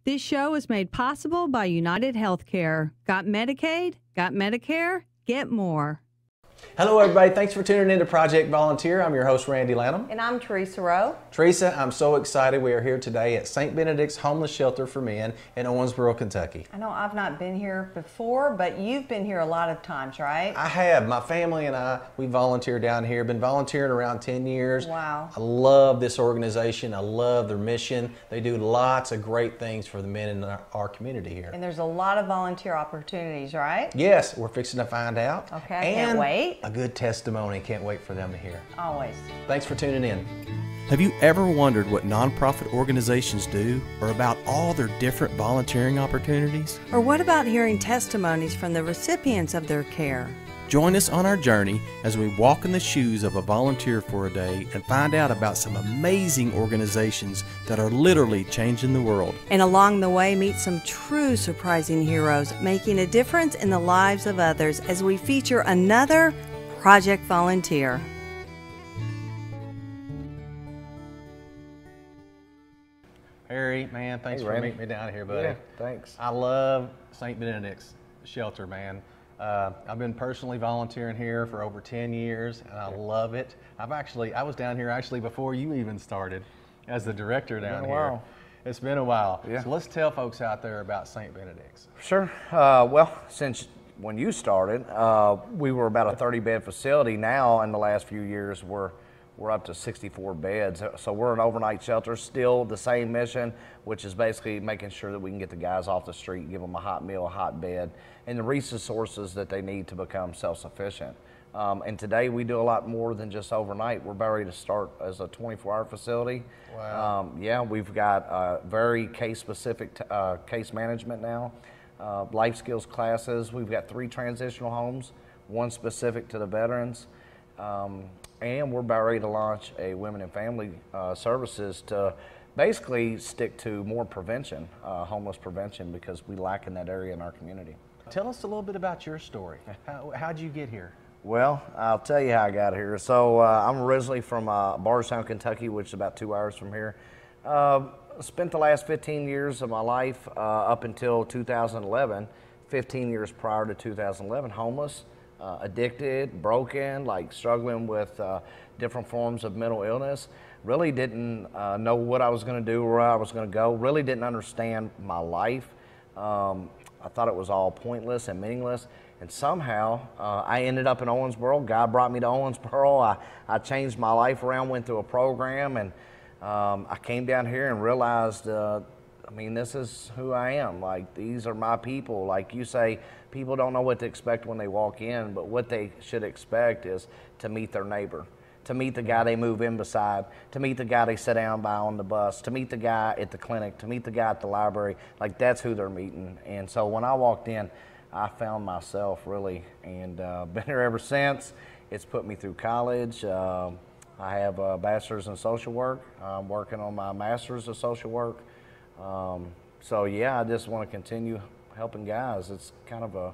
This show is made possible by United Healthcare. Got Medicaid? Got Medicare? Get more. Hello everybody, thanks for tuning in to Project Volunteer. I'm your host Randy Lanham. And I'm Teresa Rowe. Teresa, I'm so excited we are here today at St. Benedict's Homeless Shelter for Men in Owensboro, Kentucky. I know I've not been here before, but you've been here a lot of times, right? I have. My family and I, we volunteer down here. Been volunteering around 10 years. Wow. I love this organization. I love their mission. They do lots of great things for the men in our community here. And there's a lot of volunteer opportunities, right? Yes, we're fixing to find out. Okay, I can't wait. A good testimony. Can't wait for them to hear. Always. Thanks for tuning in. Have you ever wondered what nonprofit organizations do or about all their different volunteering opportunities? Or what about hearing testimonies from the recipients of their care? Join us on our journey as we walk in the shoes of a volunteer for a day and find out about some amazing organizations that are literally changing the world. And along the way, meet some true surprising heroes making a difference in the lives of others as we feature another Project Volunteer. Harry, man, thanks for meeting me down here, buddy. Yeah, thanks. I love St. Benedict's Shelter, man. I've been personally volunteering here for over 10 years, and I love it. I was down here actually before you even started as the director down here. It's been a while. Yeah. So let's tell folks out there about St. Benedict's. Sure. Well, since when you started, we were about a 30-bed facility. Now, in the last few years, we're up to 64 beds. So we're an overnight shelter, still the same mission, which is basically making sure that we can get the guys off the street, give them a hot meal, a hot bed, and the resources that they need to become self-sufficient. And today we do a lot more than just overnight. We're about ready to start as a 24-hour facility. Wow. Yeah, we've got very case-specific case management now, life skills classes. We've got 3 transitional homes, 1 specific to the veterans. And we're about ready to launch a women and family services to basically stick to more prevention, homeless prevention, because we lack in that area in our community. Tell us a little bit about your story. How'd you get here? Well, I'll tell you how I got here. So I'm originally from Bardstown, Kentucky, which is about 2 hours from here. Spent the last 15 years of my life up until 2011, 15 years prior to 2011, homeless. Addicted, broken, like struggling with different forms of mental illness. Really didn't know what I was going to do, where I was going to go. Really didn't understand my life. I thought it was all pointless and meaningless. And somehow I ended up in Owensboro. God brought me to Owensboro. I changed my life around, went through a program, and I came down here and realized I mean, this is who I am. Like, these are my people. Like you say, people don't know what to expect when they walk in, but what they should expect is to meet their neighbor, to meet the guy they move in beside, to meet the guy they sit down by on the bus, to meet the guy at the clinic, to meet the guy at the library. Like, that's who they're meeting. And so when I walked in, I found myself really, and been here ever since. It's put me through college. I have a bachelor's in social work. I'm working on my master's of social work. So yeah, I just want to continue helping guys. It's kind of a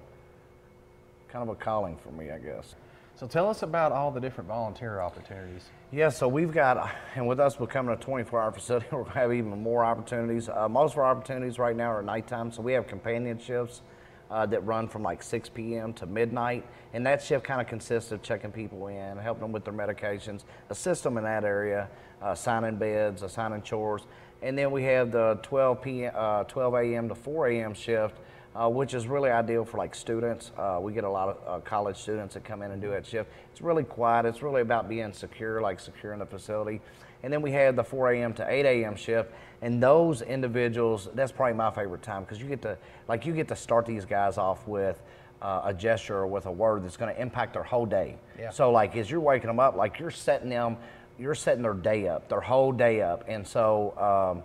calling for me, I guess. So tell us about all the different volunteer opportunities. Yeah, so we've got, and with us becoming a 24-hour facility, we're going to have even more opportunities. Most of our opportunities right now are at nighttime, so we have companion shifts that run from like 6 p.m. to midnight, and that shift kind of consists of checking people in, helping them with their medications, assist them in that area, assigning beds, assigning chores. And then we have the 12 a.m. to 4 a.m. shift, which is really ideal for like students. We get a lot of college students that come in and do that shift. It's really quiet. It's really about being secure, like securing the facility. And then we have the 4 a.m. to 8 a.m. shift. And those individuals, that's probably my favorite time, because you get to start these guys off with a gesture or with a word that's going to impact their whole day. Yeah. So like as you're waking them up, like you're setting their day up, their whole day up. And so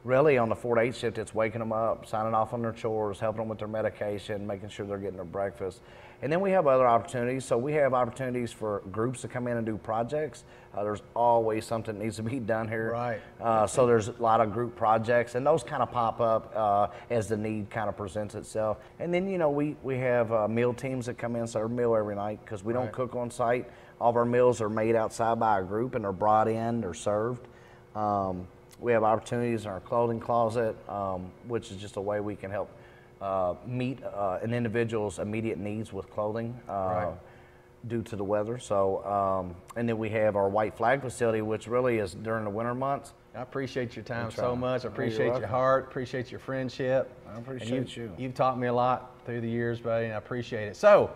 really on the 4 to 8 shift, it's waking them up, signing off on their chores, helping them with their medication, making sure they're getting their breakfast. And then we have other opportunities. So we have opportunities for groups to come in and do projects. There's always something that needs to be done here. Right. So there's a lot of group projects, and those kind of pop up as the need kind of presents itself. And then, you know, we have meal teams that come in, serve a meal every night, because we don't cook on site. All of our meals are made outside by a group, and they're brought in, they're served. We have opportunities in our clothing closet, which is just a way we can help meet an individual's immediate needs with clothing due to the weather. So, and then we have our white flag facility, which really is during the winter months. I appreciate your time so much. I appreciate your heart, appreciate your friendship. I appreciate you. You've taught me a lot through the years, buddy, and I appreciate it. So,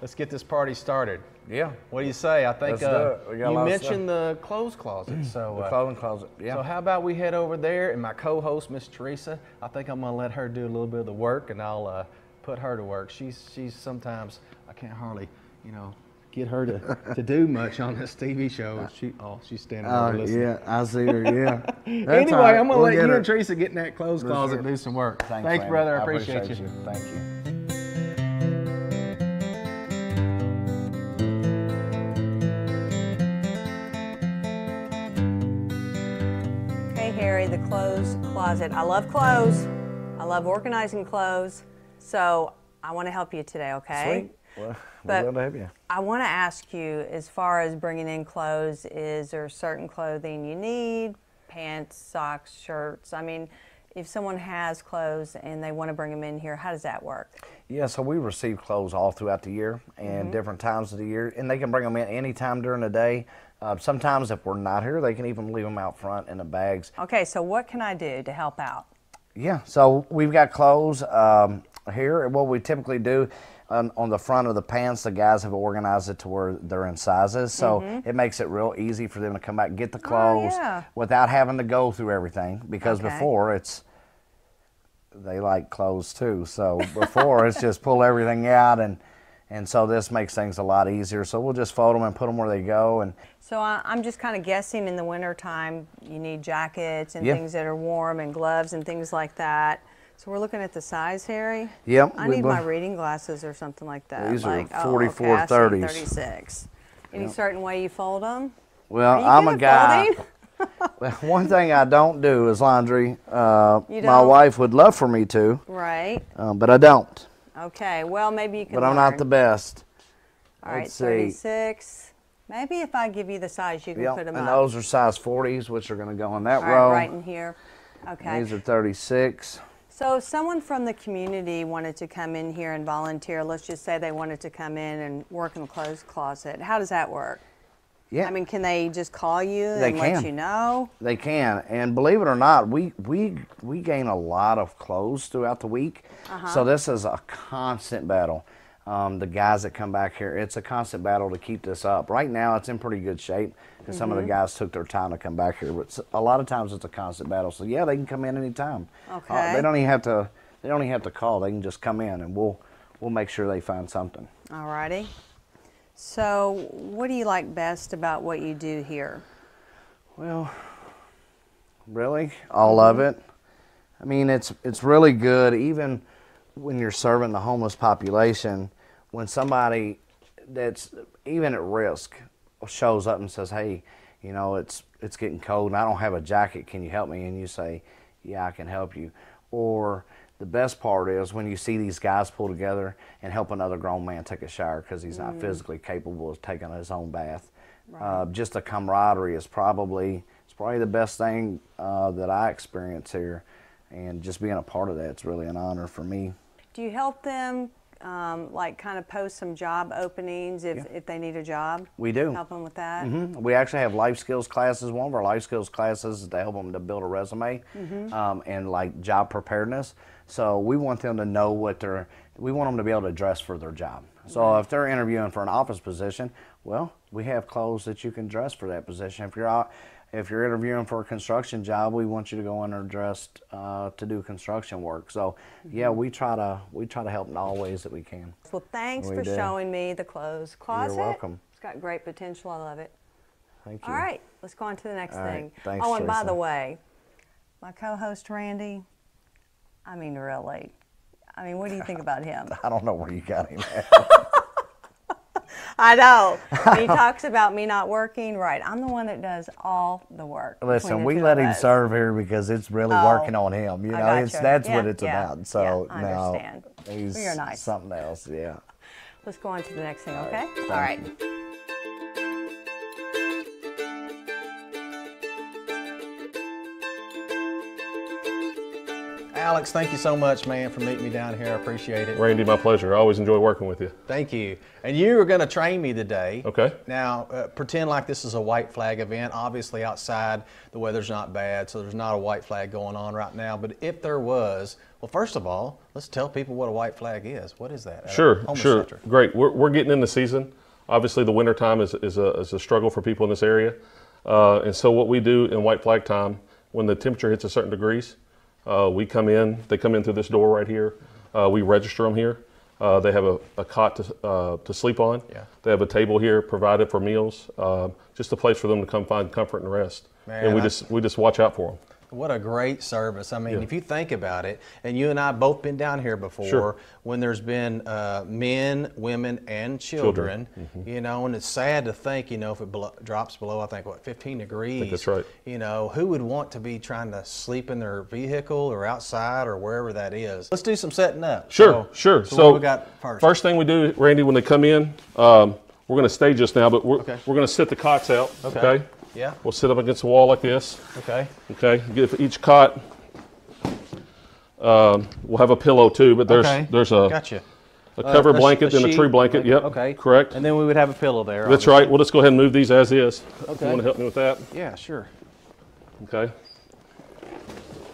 let's get this party started. Yeah. What do you say? I think you mentioned the clothes closet. So the clothing closet, yeah. So how about we head over there, and my co-host, Miss Teresa, I think I'm going to let her do a little bit of the work, and I'll put her to work. She's sometimes, I can't hardly, get her to do much on this TV show. She's standing over listening. Yeah, I see her, yeah. Anyway, right. I'm going to let you and Teresa get in that clothes closet and do some work. Thanks brother. I appreciate you. Thank you. Okay, Harry, the clothes closet. I love clothes. I love organizing clothes. So I want to help you today, okay? Sweet. Well, but we're glad to have you. I want to ask you, as far as bringing in clothes, is there certain clothing you need? Pants, socks, shirts? I mean, if someone has clothes and they want to bring them in here, how does that work? Yeah, so we receive clothes all throughout the year and different times of the year, and they can bring them in any time during the day. Sometimes if we're not here, they can even leave them out front in the bags. Okay, so what can I do to help out? Yeah, so we've got clothes here. What we typically do on the front of the pants, the guys have organized it to where they're in sizes, so it makes it real easy for them to come back and get the clothes without having to go through everything, because before they like clothes too, so before it's just pull everything out, and so this makes things a lot easier. So we'll just fold them and put them where they go. And so I'm just kind of guessing in the winter time you need jackets and things that are warm and gloves and things like that. So we're looking at the size, Harry? Yep. I need my reading glasses or something like that. These like, are 44 30s. 36. Any certain way you fold them? Well, I'm a guy. Well, one thing I don't do is laundry. My wife would love for me to. Right. But I don't. Okay. Well, maybe you can But I'm not the best. All right, 36. Maybe if I give you the size, you can put them up. And those are size 40s, which are going to go in that All row. right in here. Okay. These are 36. So if someone from the community wanted to come in here and volunteer, let's just say they wanted to come in and work in the clothes closet, how does that work? Yeah. I mean, can they just call you and let you know? They can. And believe it or not, we gain a lot of clothes throughout the week. So this is a constant battle. The guys that come back here, it's a constant battle to keep this up. Right now, it's in pretty good shape because some of the guys took their time to come back here. But a lot of times, it's a constant battle. So yeah, they can come in anytime. Okay. They don't even have to. They don't even have to call. They can just come in, and we'll make sure they find something. All righty. So what do you like best about what you do here? Well, really, all of it. I mean, it's really good, even when you're serving the homeless population. When somebody that's even at risk shows up and says, hey, it's getting cold and I don't have a jacket, can you help me? And you say, yeah, I can help you. Or the best part is when you see these guys pull together and help another grown man take a shower because he's not physically capable of taking his own bath. Right. Just the camaraderie is probably the best thing that I experience here, and just being a part of that, it's really an honor for me. Do you help them like kind of post some job openings if they need a job? We do. Help them with that? We actually have life skills classes. One of our life skills classes is to help them to build a resume and like job preparedness. So we want them to know we want them to be able to dress for their job. So if they're interviewing for an office position, well, we have clothes that you can dress for that position. If you're interviewing for a construction job, we want you to go in there dressed to do construction work. So, yeah, we try to help in all ways that we can. Well, thanks for showing me the clothes closet. You're welcome. It's got great potential. I love it. Thank you. All right, let's go on to the next thing. Thanks, and by Teresa. the way, my co-host Randy, I mean, really, what do you think about him? I don't know where you got him at. I know. He talks about me not working. Right. I'm the one that does all the work. Listen, we let him serve here because it's really working on him. That's what it's about. So I understand. He's you're nice. something else. Yeah. Let's go on to the next thing, okay? All right. Alex, thank you so much, man, for meeting me down here. I appreciate it. Randy, my pleasure. I always enjoy working with you. Thank you. And you are going to train me today. Okay. Now, pretend like this is a white flag event. Obviously, outside, the weather's not bad, so there's not a white flag going on right now. But if there was, well, first of all, let's tell people what a white flag is. What is that? Sure. Great. We're getting in the season. Obviously, the winter time is a struggle for people in this area. And so what we do in white flag time, when the temperature hits a certain degrees, they come in through this door right here. We register them here. They have a cot to sleep on. Yeah. They have a table here provided for meals. Just a place for them to come find comfort and rest. Man, and we just watch out for them. What a great service. I mean, if you think about it, and you and I both been down here before, Sure. when there's been men, women, and children, you know, and it's sad to think, you know, if it drops below, I think, what, 15 degrees? I think that's right. You know, who would want to be trying to sleep in their vehicle or outside or wherever that is? Let's do some setting up. Sure. So what do we got first? First thing we do, Randy, when they come in, we're going to stage this now, but we're going to sit the cots out. Okay. Yeah. We'll sit up against the wall like this. Okay. Okay. Give each cot. We'll have a pillow too, but there's a Gotcha. a cover blanket and a sheet, tree blanket. Yep. Okay. Correct. And then we would have a pillow there. That's obviously. right. We'll just go ahead and move these as is. Okay. You want to help me with that? Yeah, sure. Okay.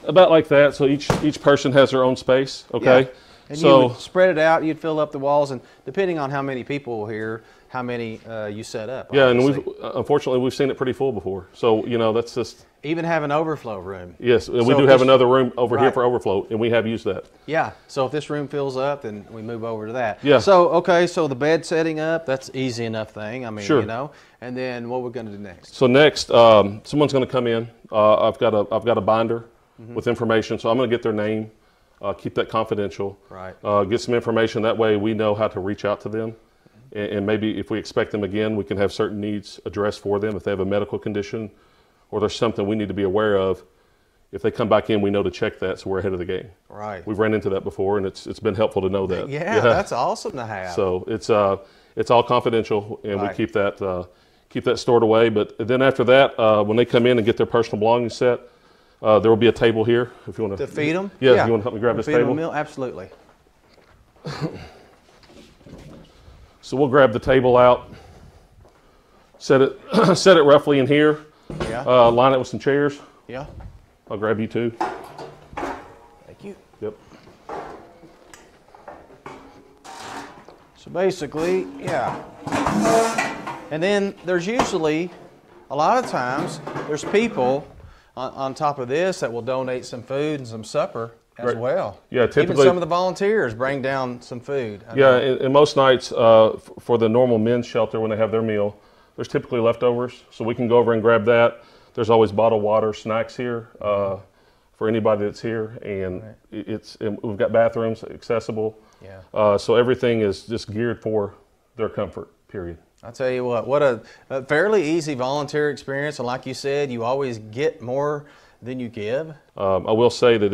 About like that. So each person has their own space. Okay. Yeah. And so you would spread it out. You'd fill up the walls, and depending on how many people here, how many you set up. yeah, and obviously. unfortunately we've seen it pretty full before. So you know that's just even have an overflow room. yes. And So we do if have this- another room over here Right. for overflow, and we have used that. Yeah. So if this room fills up, then we move over to that. Yeah. So okay. So the bed setting up, that's easy enough thing. I mean, Sure. you know. And then what we're going to do next? So next, someone's going to come in. I've got a binder with information. So I'm going to get their name, keep that confidential. Right. Get some information. That way we know how to reach out to them. And maybe if we expect them again, we can have certain needs addressed for them. If they have a medical condition or there's something we need to be aware of, if they come back in, we know to check that so we're ahead of the game. Right. We've ran into that before, and it's been helpful to know that. Yeah, that's awesome to have. So it's all confidential, and Right. we keep that stored away. But then after that, when they come in and get their personal belongings set, there will be a table here if you want To feed them? Yeah, you want to help me grab this Feed them a table? meal? Absolutely. So we'll grab the table out, set it set it roughly in here, Yeah. line it with some chairs. Yeah. I'll grab you too. Thank you. Yep. So basically, yeah. And then there's usually, a lot of times, there's people on top of this that will donate some food and some supper as Right. well. Yeah, Even typically- some of the volunteers bring down some food. I Yeah, know. and most nights for the normal men's shelter when they have their meal, there's typically leftovers, so we can go over and grab that. There's always bottled water, snacks here for anybody that's here, and and we've got bathrooms accessible. Yeah. So everything is just geared for their comfort. Period. I'll tell you what a fairly easy volunteer experience. And like you said, you always get more than you give. I will say that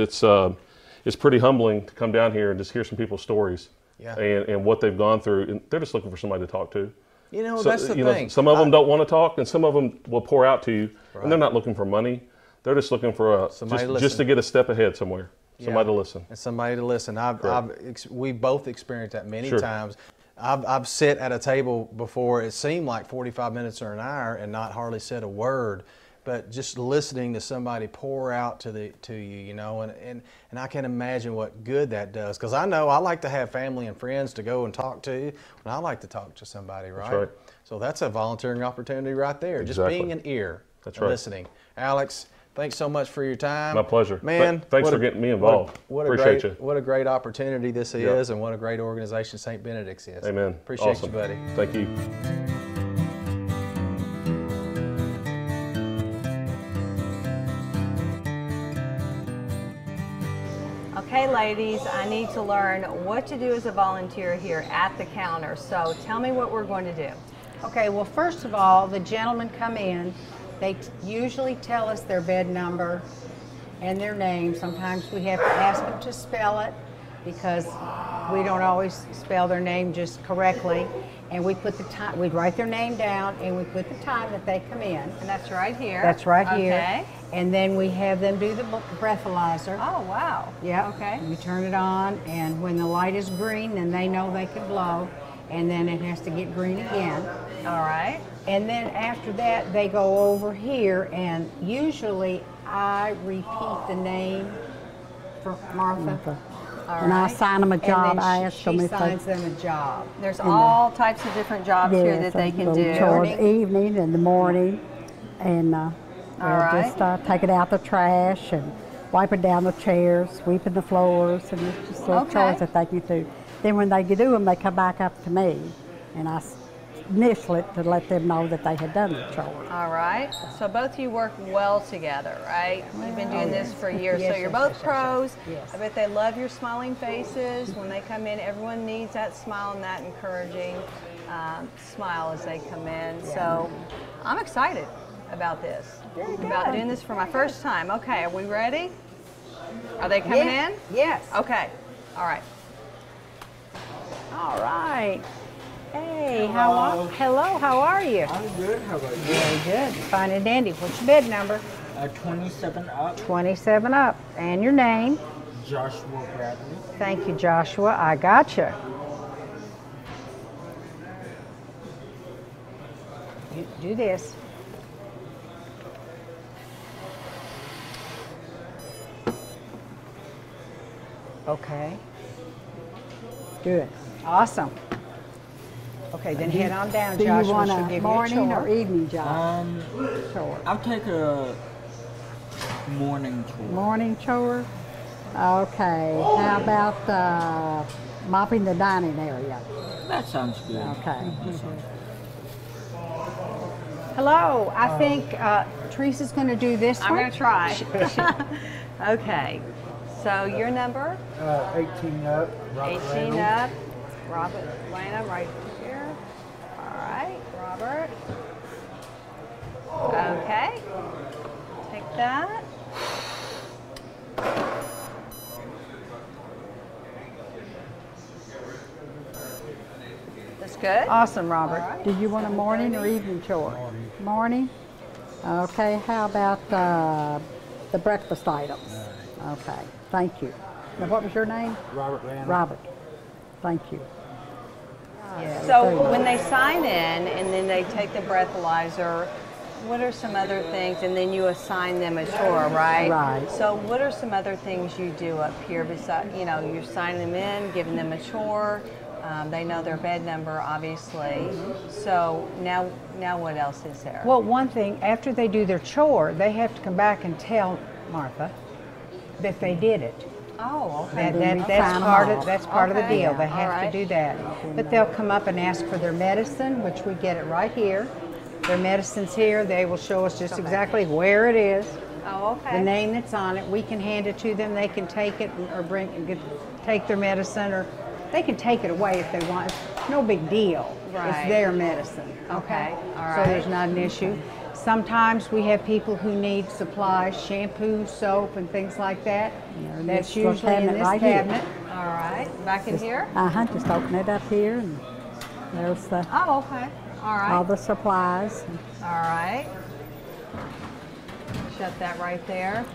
it's pretty humbling to come down here and just hear some people's stories Yeah. and what they've gone through, and they're just looking for somebody to talk to. You know, So, that's the you know, thing. some of them don't want to talk, and some of them will pour out to you, and they're not looking for money. They're just looking for Somebody to just listen. to get a step ahead somewhere. Somebody to listen. And somebody to listen. We both experienced that many Sure. times. I've sit at a table before. It seemed like 45 minutes or an hour and not hardly said a word, but just listening to somebody pour out to you, you know, and I can imagine what good that does. Because I know I like to have family and friends to go and talk to, and I like to talk to somebody, right? right. So that's a volunteering opportunity right there. Exactly. Just being an ear. That's and right. listening. Alex, thanks so much for your time. My pleasure. Man, Thanks what for a- getting me involved. Appreciate you. What a great opportunity this Yeah. is, and what a great organization St. Benedict's is. Amen. Appreciate Awesome. you, buddy. Thank you. Okay, ladies, I need to learn what to do as a volunteer here at the counter. So tell me what we're going to do. Okay, well, first of all, the gentlemen come in. They usually tell us their bed number and their name. Sometimes we have to ask them to spell it because we don't always spell their name just correctly. And we put the time, we write their name down and we put the time that they come in. And that's right here. That's right here. Okay. And then we have them do the breathalyzer. Oh, wow. Yeah. Okay. We turn it on, and when the light is green, then they know they can blow, and then it has to get green again. All right. And then after that, they go over here, and usually I repeat the name for Martha. All And I right. assign them a job. And then I ask she them if they signs them a job. There's all types of different jobs here that they can do. Chores, evening and the morning, and they'll right. just take it out the trash and wiping down the chairs, sweeping the floors, and it's just little Okay. chores that they can do. Then when they do them, they come back up to me, and I initial it to let them know that they had done the chore. All right. So both of you work well together, right? You've been doing this for years, Yes, so you're yes, both yes, yes, pros. yes. I bet they love your smiling faces when they come in. Everyone needs that smile and that encouraging smile as they come in. So I'm excited about this. About doing this for my first time. Okay, are we ready? Are they coming in? Yes. Okay. All right. All right. Hey, hello, how are you? I'm good. How about you? Very good. Fine and dandy. What's your bed number? 27 up. 27 up. And your name? Joshua Bradley. Thank you, Joshua. I gotcha. You do this. Okay. Good. Awesome. Okay, then head on down, Do you Joshua. want She'll a give you a morning or chore. evening job? Chore. I'll take a morning tour. Morning chore? Okay. How about mopping the dining area? That sounds good. Okay. Hello. I think Teresa's going to do this I'm one. going to try. Okay. So your number? 18 up. Robert 18 Reynolds. up. Robert Lana right here. All right, Robert. Okay. Take that. That's good. Awesome, Robert. All right. Do you want a morning or evening chore? Morning. Okay, how about the breakfast items? Okay, thank you. Now, what was your name? Robert Reynolds. Robert. Thank you. So when they sign in and then they take the breathalyzer, what are some other things? And then you assign them a chore, right? Right. So what are some other things you do up here besides, you're signing them in, giving them a chore. They know their bed number, obviously. So now what else is there? Well, one thing, after they do their chore, they have to come back and tell Martha that they did it. Oh, okay. That's part of the Okay. deal. They All have right. to do that. But they'll come up and ask for their medicine, which we get it right here. Their medicine's here. They will show us just exactly where it is, Oh, okay. the name that's on it. We can hand it to them. They can take it or take their medicine, or they can take it away if they want. It's no big deal. Right. It's their medicine. Okay. All So right. there's not an issue. Sometimes we have people who need supplies, shampoo, soap, and things like that. That's this little usually in cabinet this right here. cabinet. All right. Back in here? Just open it up here, and there's Oh, okay. All right. all the supplies. All right. Shut that right there.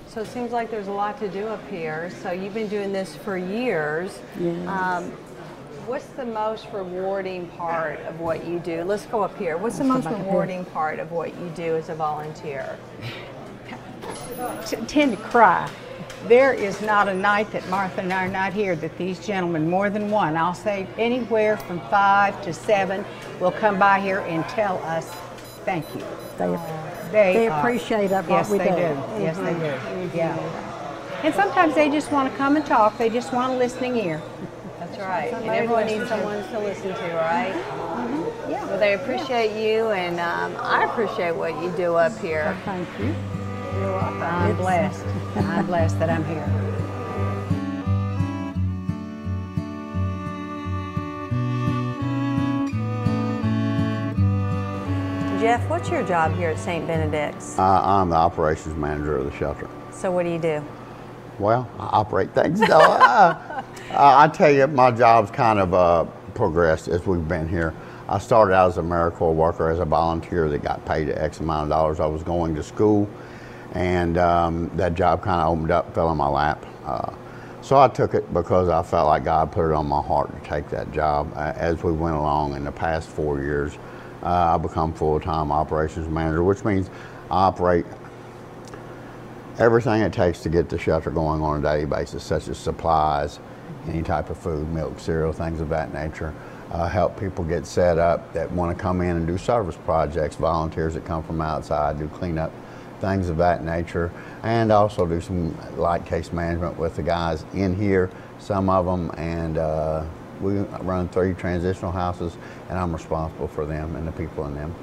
So it seems like there's a lot to do up here. So you've been doing this for years. Yes. What's the most rewarding part of what you do? Let's go up here. What's the most rewarding part of what you do as a volunteer? Tend to cry. There is not a night that Martha and I are not here that these gentlemen, more than one, I'll say anywhere from 5 to 7, will come by here and tell us thank you. They are- appreciate what yes, we they do. Yes, they do. Yeah. And sometimes they just want to come and talk. They just want a listening ear. That's right. And Somebody everyone listen needs to. someone to listen to, right? Yeah. Well, they appreciate you, and I appreciate what you do up here. Thank you. I'm blessed. I'm blessed that I'm here. Jeff, what's your job here at St. Benedict's? I'm the operations manager of the shelter. So what do you do? Well, I operate things. No, I tell you, my job's kind of progressed as we've been here. I started out as a AmeriCorps worker, as a volunteer that got paid X amount of dollars. I was going to school, And that job kind of opened up, fell in my lap. So I took it because I felt like God put it on my heart to take that job. As we went along in the past 4 years, I become full-time operations manager, which means I operate everything it takes to get the shelter going on a daily basis, such as supplies, any type of food, milk, cereal, things of that nature. Help people get set up that want to come in and do service projects, volunteers that come from outside, do cleanup, things of that nature, and also do some light case management with the guys in here, some of them, and we run 3 transitional houses, and I'm responsible for them and the people in them.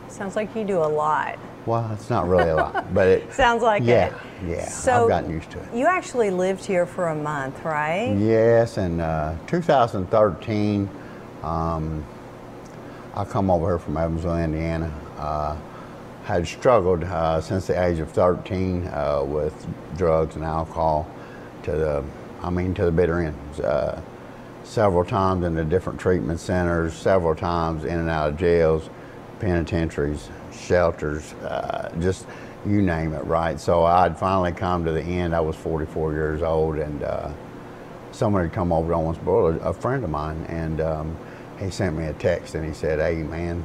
Sounds like you do a lot. Well, it's not really a lot, but it sounds like it. Yeah, So I've gotten used to it. You actually lived here for a month, right? Yes, in 2013, I come over here from Evansville, Indiana. Had struggled since the age of 13 with drugs and alcohol to the bitter end. Several times in the different treatment centers, several times in and out of jails, penitentiaries, shelters, just you name it, right? So I'd finally come to the end. I was 44 years old, and someone had come over to Owensboro, a friend of mine, and he sent me a text, and he said, "Hey, man,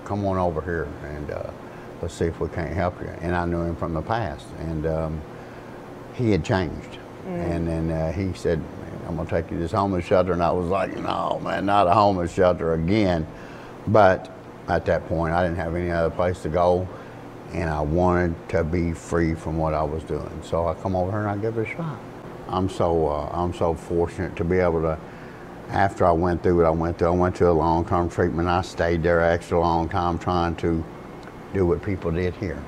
come on over here, and let's see if we can't help you." And I knew him from the past, and he had changed. And then he said, "I'm gonna take you to this homeless shelter," and I was like, "No, man, not a homeless shelter again." But at that point, I didn't have any other place to go, and I wanted to be free from what I was doing. So I come over here and I give it a shot. I'm so fortunate to be able to. After I went through what I went to a long-term treatment. I stayed there an extra long time trying to do what people did here.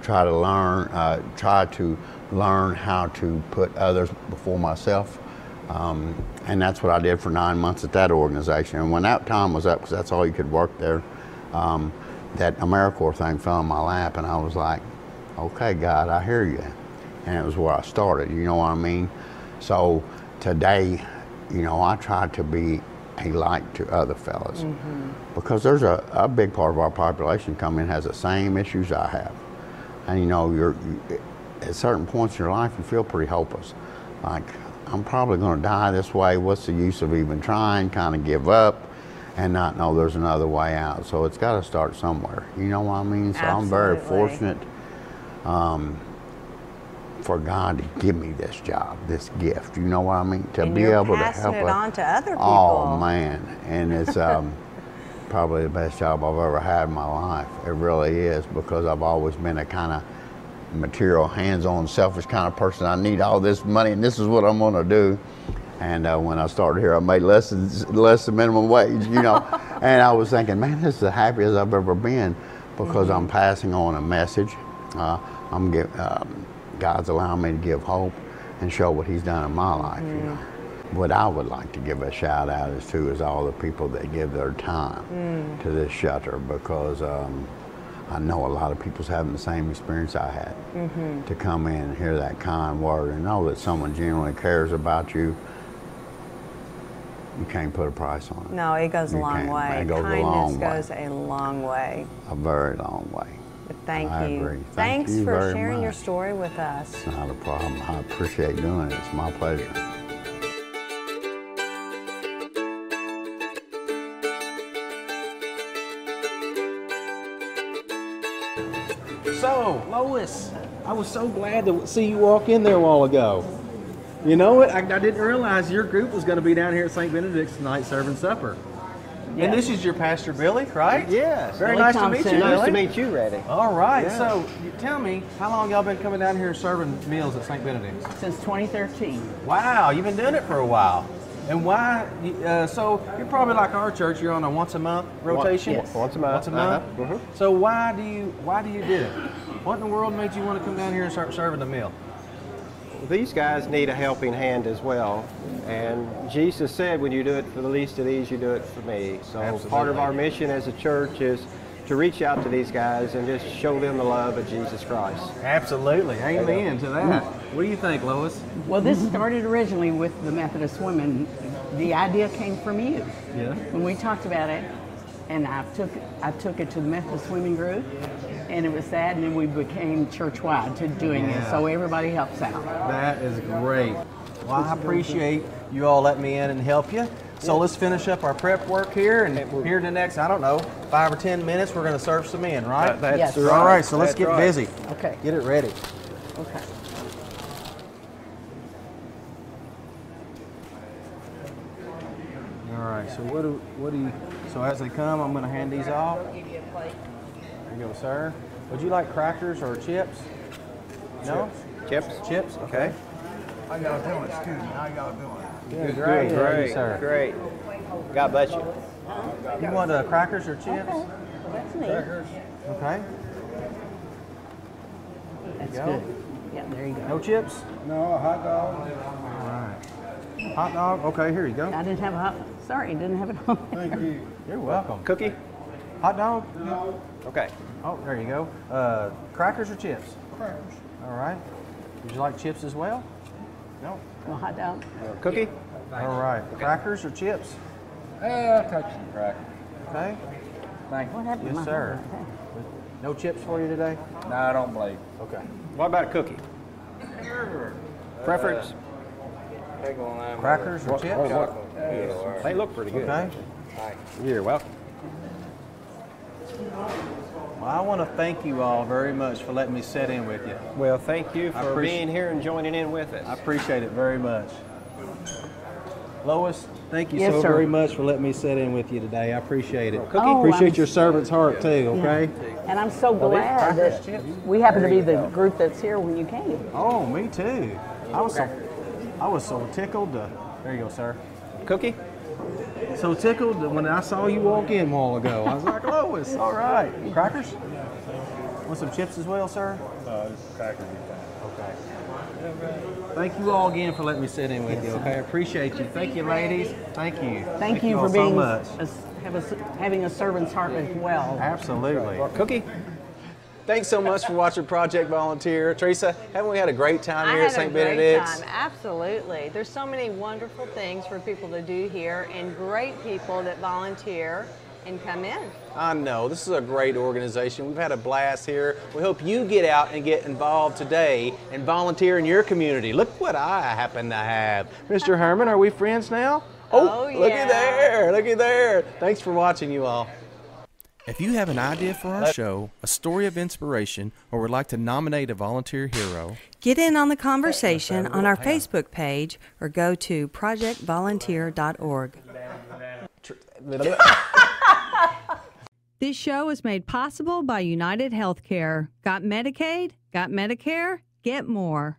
Try to learn how to put others before myself. And that's what I did for 9 months at that organization. And when that time was up, because that's all you could work there, that AmeriCorps thing fell in my lap, and I was like, "Okay, God, I hear you." And it was where I started, you know what I mean? So today, you know, I try to be a light to other fellas, because there's a big part of our population come in has the same issues I have. And you know, at certain points in your life, you feel pretty hopeless. Like, I'm probably going to die this way. What's the use of even trying? Kind of give up and not know there's another way out. So it's got to start somewhere. You know what I mean? So Absolutely. I'm very fortunate for God to give me this job, this gift. You know what I mean? To And be you're able to passing help it on to other people. Oh man, and it's probably the best job I've ever had in my life. It really is, because I've always been a kind of material, hands-on, selfish kind of person. I need all this money, and this is what I'm going to do. And when I started here, I made less than minimum wage, you know. And I was thinking, man, this is the happiest I've ever been, because I'm passing on a message. God's allowing me to give hope and show what He's done in my life. You know, what I would like to give a shout out is all the people that give their time to this shelter, because I know a lot of people's having the same experience I had. To come in and hear that kind word and know that someone genuinely cares about you, you can't put a price on it. No, it goes a You long can't. way. It goes a Kindness long way. goes a long way. A very long way. But thank I you. agree. Thank Thanks you for very sharing your much. story with us. It's not a problem. I appreciate doing it. It's my pleasure. So, Lois, I was so glad to see you walk in there a while ago. You know what? I didn't realize your group was going to be down here at St. Benedict's tonight serving supper. And this is your Pastor Billy, right? Yes. Very Billy nice to Thompson. meet you, Nice Billy. to meet you, Reddy. All right. Yeah. So, tell me, how long y'all been coming down here serving meals at St. Benedict's? Since 2013. Wow, you've been doing it for a while. And why? So you're probably like our church. You're on a once a month rotation. Yes. Once a month. Once a month. Uh-huh. So why do you do it? What in the world made you want to come down here and start serving a meal? These guys need a helping hand as well. And Jesus said, when you do it for the least of these, you do it for me. So Absolutely. part of our mission as a church is to reach out to these guys and just show them the love of Jesus Christ. Absolutely. Amen to that. What do you think, Lois? Well, this started originally with the Methodist women. The idea came from you. Yeah. When we talked about it, and I took it to the Methodist women group, And it was that, and then we became church-wide to doing it, so everybody helps out. That is great. Well, I appreciate you all letting me in and help you. So let's finish up our prep work here, and here in the next, I don't know, 5 or 10 minutes, we're going to serve some in, right? That's Yes. right. All right, so let's That's get right. busy. Okay. Get it ready. Okay. All right, so what do you, so as they come, I'm going to hand these off. There you go, sir. Would you like crackers or chips? No? Chips? Chips, okay. How y'all doing, student? How y'all doing? Good, great. Doing Thank great, you, sir. great. God bless you. You want crackers or chips? That's neat. Okay. That's go. good. Yeah, there you go. No chips? No, a hot dog. All right. Hot dog? Okay, here you go. I didn't have a hot, sorry, didn't have it on there. Thank you. You're welcome. Cookie? Hot dog? No, Okay. Oh, there you go. Crackers or chips? crackers. All right. Would you like chips as well? No. Well, hot dog. Cookie? All right. Crackers or chips? I'll take some crackers. Okay. Thank you. What happened to Yes, my sir. hot dog? No chips for you today? No, I don't believe. Okay. What about a cookie? Preference? Crackers or chips? They look pretty good. Okay. You're welcome. Well, I want to thank you all very much for letting me sit in with you. Well, thank you I for appreciate- being here and joining in with us. I appreciate it very much. Lois, thank you Yes, so sir. very much for letting me sit in with you today. I appreciate it. Oh, Appreciate I'm- your servant's heart too, okay? And I'm so glad that we happen to be the group that's here when you came. Oh, me too. I was so tickled. There you go, sir. Cookie? So tickled that when I saw you walk in a while ago. I was like, Lois, all right. Crackers? Want some chips as well, sir? Crackers. Okay. Thank you all again for letting me sit in with you, okay? I appreciate you. Thank you, ladies. Thank you. Thank you all for being so much. having a servant's heart as well. Absolutely. Cookie? Thanks so much for watching Project Volunteer. Teresa, haven't we had a great time I here at had a St. great Benedict's? time. Absolutely. There's so many wonderful things for people to do here and great people that volunteer and come in. I know, this is a great organization. We've had a blast here. We hope you get out and get involved today and volunteer in your community. Look what I happen to have. Mr. Herman, are we friends now? Oh, Look yeah. at there, look at there. Thanks for watching, you all. If you have an idea for our show, a story of inspiration, or would like to nominate a volunteer hero, Get in on the conversation on our Facebook page or go to projectvolunteer.org. This show is made possible by United Healthcare. Got Medicaid? Got Medicare? Get more.